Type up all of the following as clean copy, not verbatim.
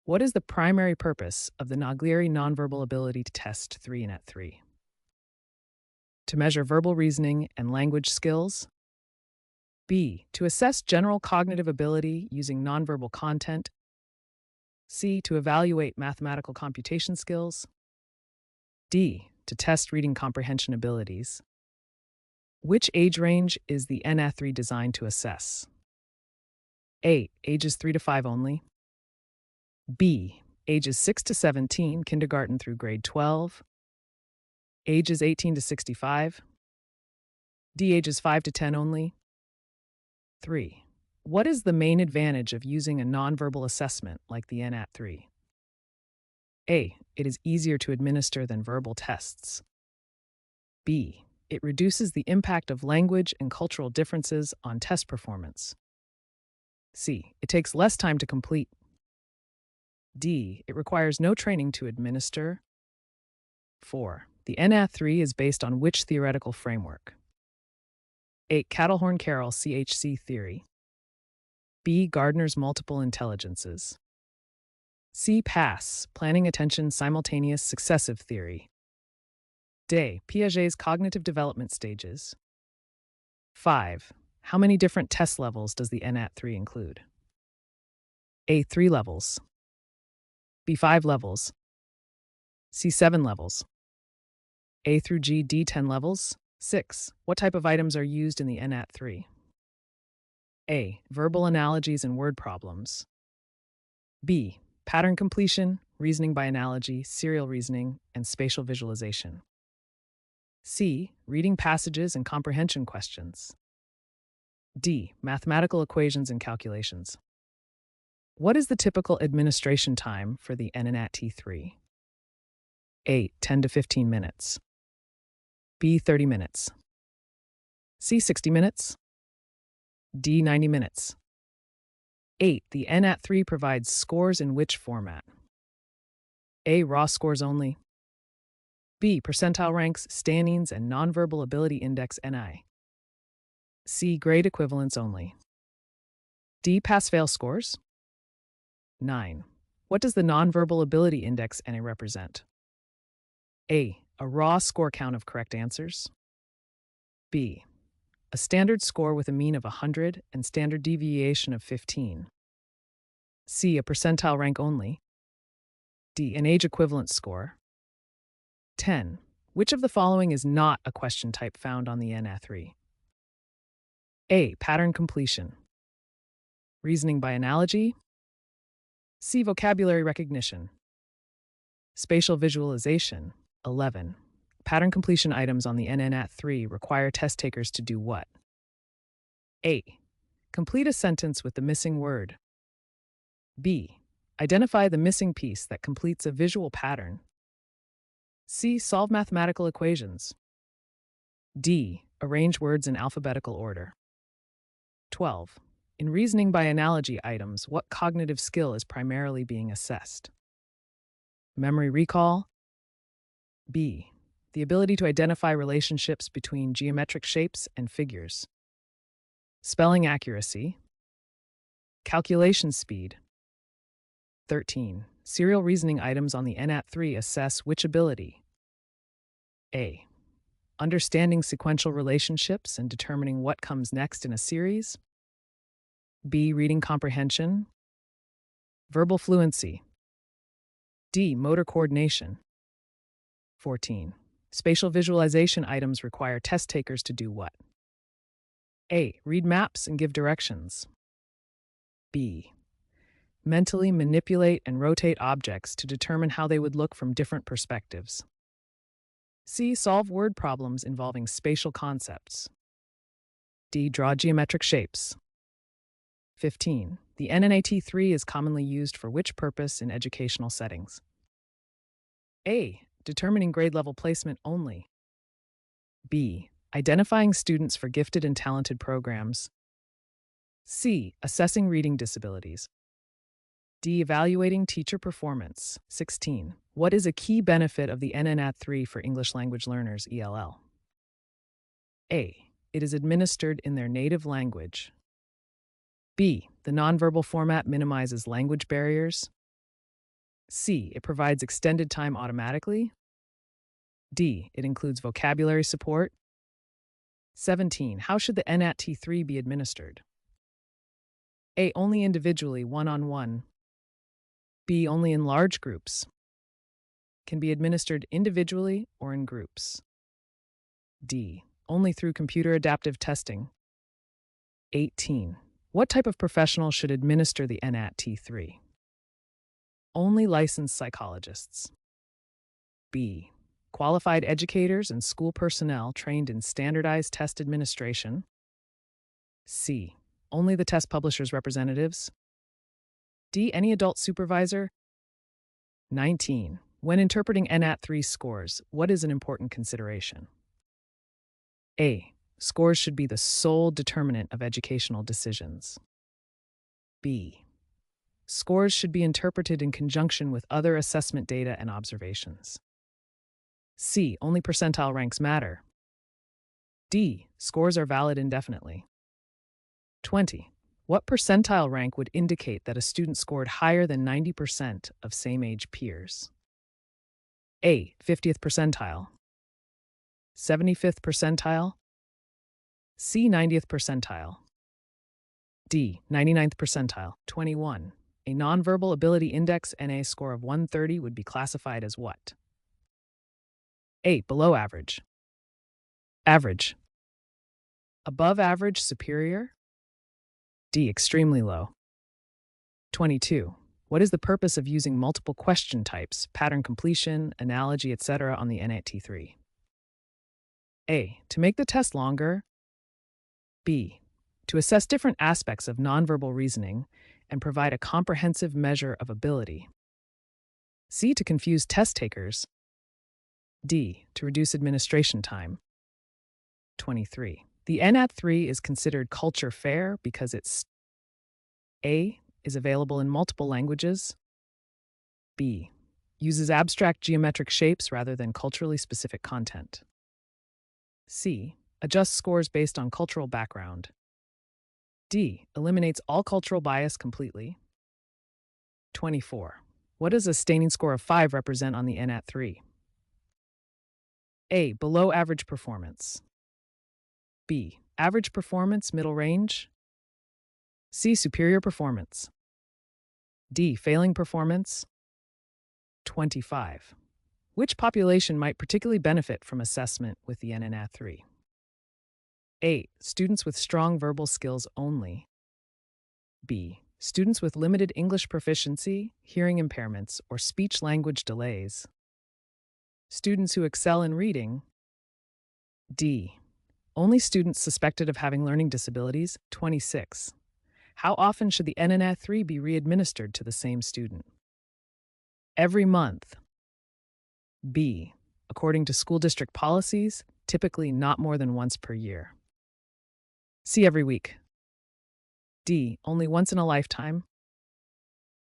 What is the primary purpose of the Naglieri Nonverbal Ability Test 3 NNAT3? To measure verbal reasoning and language skills. B. To assess general cognitive ability using nonverbal content. C. To evaluate mathematical computation skills. D. To test reading comprehension abilities. Which age range is the NNAT3 designed to assess? A. Ages 3 to 5 only. B. Ages 6 to 17, kindergarten through grade 12. Ages 18 to 65. D. Ages 5 to 10 only. 3. What is the main advantage of using a nonverbal assessment like the NNAT3? A. It is easier to administer than verbal tests. B. It reduces the impact of language and cultural differences on test performance. C. It takes less time to complete. D. It requires no training to administer. 4. The NNAT3 is based on which theoretical framework? A. Catalhorn-Carroll CHC theory. B. Gardner's multiple intelligences. C. PASS, planning attention simultaneous successive theory. D. Piaget's cognitive development stages. 5. How many different test levels does the NNAT3 include? A. 3 levels. B. 5 levels. C. 7 levels. A through G, D 10 levels. 6. What type of items are used in the NNAT3? A. Verbal analogies and word problems. B. Pattern completion, reasoning by analogy, serial reasoning, and spatial visualization. C. Reading passages and comprehension questions. D. Mathematical equations and calculations. What is the typical administration time for the NNAT3? A. 10 to 15 minutes. B. 30 minutes. C. 60 minutes. D. 90 minutes. 8. The NNAT3 provides scores in which format? A. Raw scores only. B. Percentile ranks, standings, and Nonverbal Ability Index NI. C. Grade equivalents only. D. Pass-fail scores. 9. What does the Nonverbal Ability Index NA represent? A. A raw score count of correct answers. B. A standard score with a mean of 100 and standard deviation of 15. C. A percentile rank only. D. An age equivalent score. 10. Which of the following is not a question type found on the NNAT3? A. Pattern completion. Reasoning by analogy. C. Vocabulary recognition. Spatial visualization. 11. Pattern completion items on the NNAT3 require test takers to do what? A. Complete a sentence with the missing word. B. Identify the missing piece that completes a visual pattern. C. Solve mathematical equations. D. Arrange words in alphabetical order. 12. In reasoning by analogy items, what cognitive skill is primarily being assessed? Memory recall. B. The ability to identify relationships between geometric shapes and figures. Spelling accuracy. Calculation speed. 13. Serial reasoning items on the NNAT3 assess which ability? A. Understanding sequential relationships and determining what comes next in a series. B. Reading comprehension. Verbal fluency. D. Motor coordination. 14. Spatial visualization items require test takers to do what? A. Read maps and give directions. B. Mentally manipulate and rotate objects to determine how they would look from different perspectives. C. Solve word problems involving spatial concepts. D. Draw geometric shapes. 15. The NNAT3 is commonly used for which purpose in educational settings? A. Determining grade level placement only. B. Identifying students for gifted and talented programs. C. Assessing reading disabilities. D. Evaluating teacher performance. 16. What is a key benefit of the NNAT3 for English language learners ELL? A. It is administered in their native language. B. The nonverbal format minimizes language barriers. C. It provides extended time automatically. D. It includes vocabulary support. 17. How should the NNAT3 be administered? A. Only individually, one-on-one. B. Only in large groups. Can be administered individually or in groups. D. Only through computer adaptive testing. 18. What type of professional should administer the NNAT3? Only licensed psychologists. B. Qualified educators and school personnel trained in standardized test administration. C. Only the test publisher's representatives. D. Any adult supervisor. 19. When interpreting NNAT3 scores, what is an important consideration? A. Scores should be the sole determinant of educational decisions. B. Scores should be interpreted in conjunction with other assessment data and observations. C. Only percentile ranks matter. D. Scores are valid indefinitely. 20. What percentile rank would indicate that a student scored higher than 90% of same-age peers? A. 50th percentile. 75th percentile. C. 90th percentile. D. 99th percentile. 21. A nonverbal ability index NA score of 130 would be classified as what? A. Below average. Average. Above average, superior. D. Extremely low. 22. What is the purpose of using multiple question types, pattern completion, analogy, etc. on the NNAT3? A. To make the test longer. B. To assess different aspects of nonverbal reasoning and provide a comprehensive measure of ability. C. To confuse test takers. D. To reduce administration time. 23. The NNAT3 is considered culture fair because it's A. Is available in multiple languages. B. Uses abstract geometric shapes rather than culturally specific content. C. Adjusts scores based on cultural background. D. Eliminates all cultural bias completely. 24. What does a staining score of 5 represent on the NNAT3? A. Below average performance. B. Average performance, middle range. C. Superior performance. D. Failing performance. 25. Which population might particularly benefit from assessment with the NNAT3? A. Students with strong verbal skills only. B. Students with limited English proficiency, hearing impairments, or speech-language delays. Students who excel in reading. D. Only students suspected of having learning disabilities. 26. How often should the NNAT3 be readministered to the same student? Every month. B. According to school district policies, typically not more than once per year. C. Every week. D. Only once in a lifetime.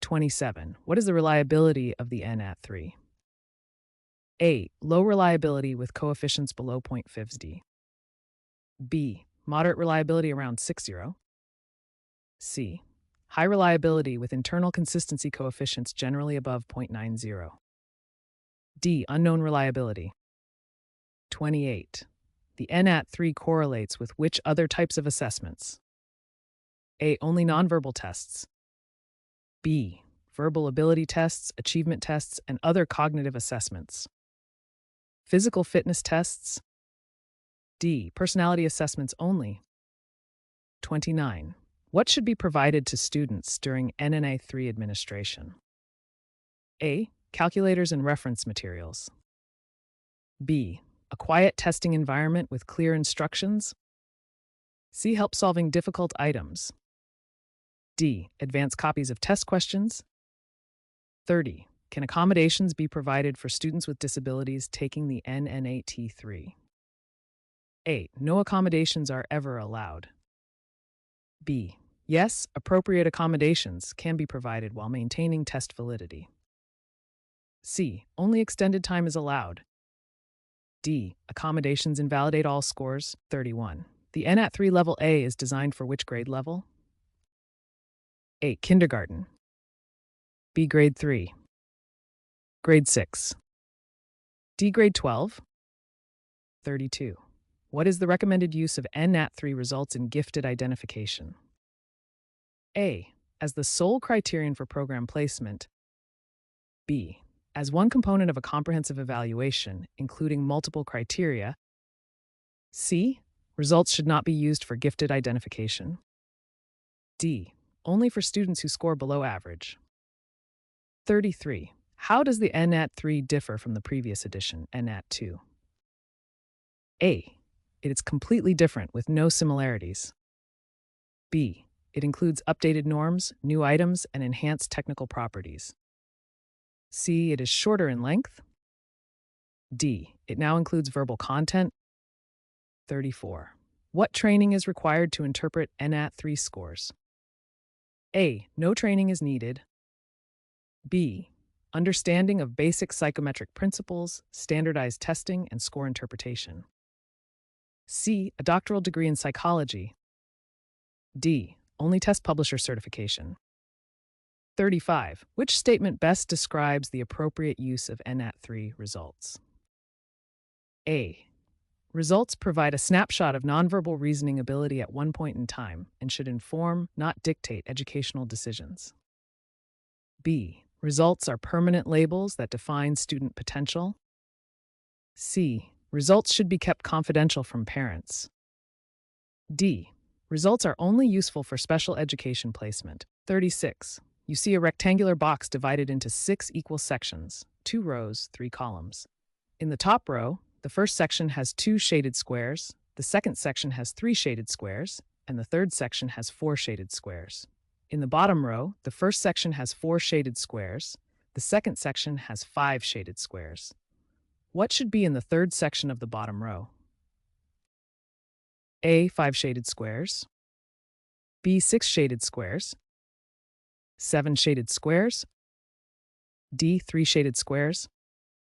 27. What is the reliability of the NNAT3? A. Low reliability with coefficients below 0.50. B. Moderate reliability around 60. C. High reliability with internal consistency coefficients generally above 0.90. D. Unknown reliability. 28. The NNAT3 correlates with which other types of assessments? A. Only nonverbal tests. B. Verbal ability tests, achievement tests, and other cognitive assessments. Physical fitness tests. D. Personality assessments only. 29. What should be provided to students during NNA3 administration? A. Calculators and reference materials. B. A quiet testing environment with clear instructions. C. Help solving difficult items. D. Advanced copies of test questions. 30. Can accommodations be provided for students with disabilities taking the NNAT3? A. No accommodations are ever allowed. B. Yes, appropriate accommodations can be provided while maintaining test validity. C. Only extended time is allowed. D. Accommodations invalidate all scores. 31. The NNAT3 Level A is designed for which grade level? A. Kindergarten. B. Grade 3. Grade 6. D. Grade 12. 32. What is the recommended use of NNAT3 results in gifted identification? A. As the sole criterion for program placement. B. As one component of a comprehensive evaluation, including multiple criteria. C. Results should not be used for gifted identification. D. Only for students who score below average. 33. How does the NNAT3 differ from the previous edition, NNAT2? A. It is completely different with no similarities. B. It includes updated norms, new items, and enhanced technical properties. C. It is shorter in length. D. It now includes verbal content. 34. What training is required to interpret NNAT3 scores? A. No training is needed. B. Understanding of basic psychometric principles, standardized testing, and score interpretation. C. A doctoral degree in psychology. D. Only test publisher certification. 35. Which statement best describes the appropriate use of NNAT3 results? A. Results provide a snapshot of nonverbal reasoning ability at one point in time and should inform, not dictate, educational decisions. B. Results are permanent labels that define student potential. C. Results should be kept confidential from parents. D. Results are only useful for special education placement. 36. You see a rectangular box divided into 6 equal sections, 2 rows, 3 columns. In the top row, the first section has 2 shaded squares, the second section has 3 shaded squares, and the third section has 4 shaded squares. In the bottom row, the first section has 4 shaded squares, the second section has 5 shaded squares. What should be in the third section of the bottom row? A. 5 shaded squares. B. 6 shaded squares. 7 shaded squares. D. 3 shaded squares.